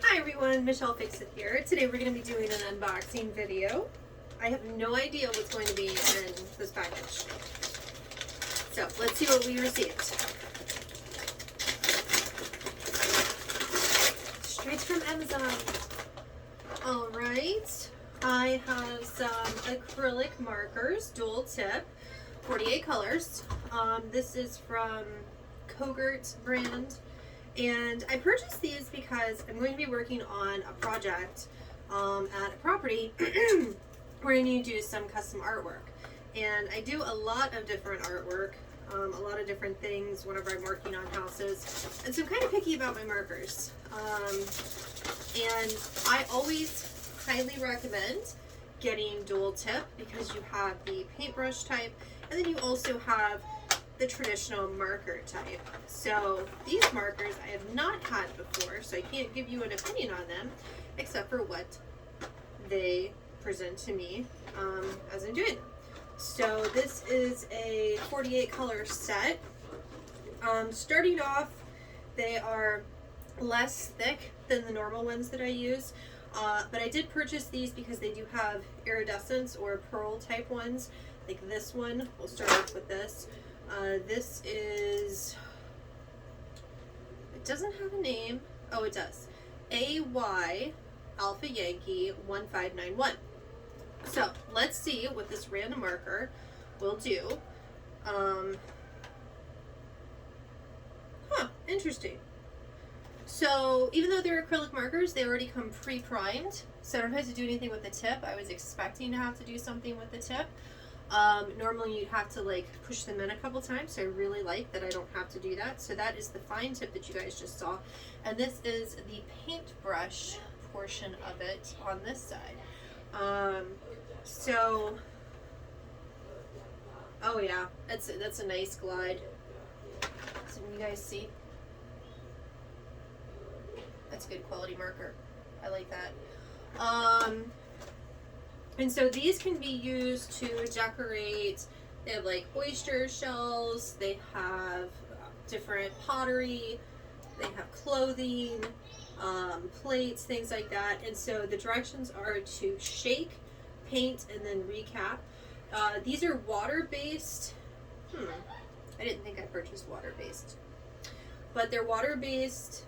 Hi everyone, Michelle Fixit here. Today we're going to be doing an unboxing video. I have no idea what's going to be in this package. So let's see what we received. Straight from Amazon. Alright, I have some acrylic markers, dual tip, 48 colors. This is from Kogert brand. And I purchased these because I'm going to be working on a project at a property where I need to do some custom artwork. And I do a lot of different artwork, a lot of different things whenever I'm working on houses. And so I'm kind of picky about my markers. And I always highly recommend getting dual tip because you have the paintbrush type and then you also have the traditional marker type. So these markers I have not had before, so I can't give you an opinion on them except for what they present to me as I'm doing them. So this is a 48 color set. Starting off, they are less thick than the normal ones that I use, but I did purchase these because they do have iridescence or pearl type ones, like this one. We'll start off with this. This is, it doesn't have a name. Oh, it does. AY Alpha Yankee 1591. So let's see what this random marker will do. Interesting. So even though they're acrylic markers, they already come pre-primed. So I don't have to do anything with the tip. I was expecting to have to do something with the tip. Normally you'd have to like push them in a couple times, so I really like that I don't have to do that. So that is the fine tip that you guys just saw, and this is the paintbrush portion of it on this side. So oh yeah, that's a nice glide. So you guys see, that's a good quality marker. I like that. And so these can be used to decorate. They have like oyster shells, they have different pottery, they have clothing, plates, things like that. And so the directions are to shake, paint, and then recap. These are water-based. I didn't think I purchased water-based. But they're water-based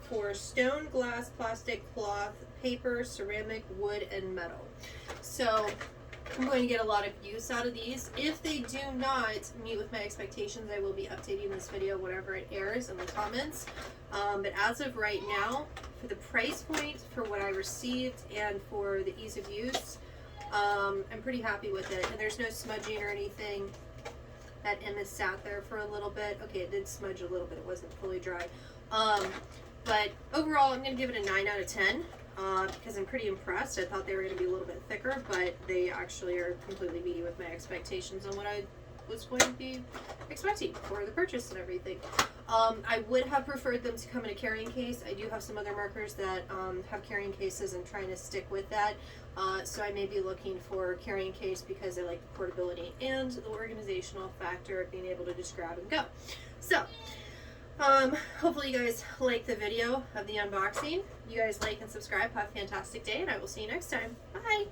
for stone, glass, plastic, cloth, paper, ceramic, wood, and metal. So I'm going to get a lot of use out of these. If they do not meet with my expectations, I will be updating this video whenever it airs in the comments. But as of right now, for the price point, for what I received, and for the ease of use, I'm pretty happy with it. And there's no smudging or anything. That M has sat there for a little bit. Okay, it did smudge a little bit. It wasn't fully dry. But overall, I'm going to give it a 9 out of 10 because I'm pretty impressed. I thought they were going to be a little bit thicker, but they actually are completely meeting with my expectations on what I was going to be expecting for the purchase and everything. I would have preferred them to come in a carrying case. I do have some other markers that have carrying cases. I'm trying to stick with that. So I may be looking for a carrying case because I like the portability and the organizational factor of being able to just grab and go. So hopefully you guys like the video of the unboxing. You guys like and subscribe. Have a fantastic day, and I will see you next time. Bye!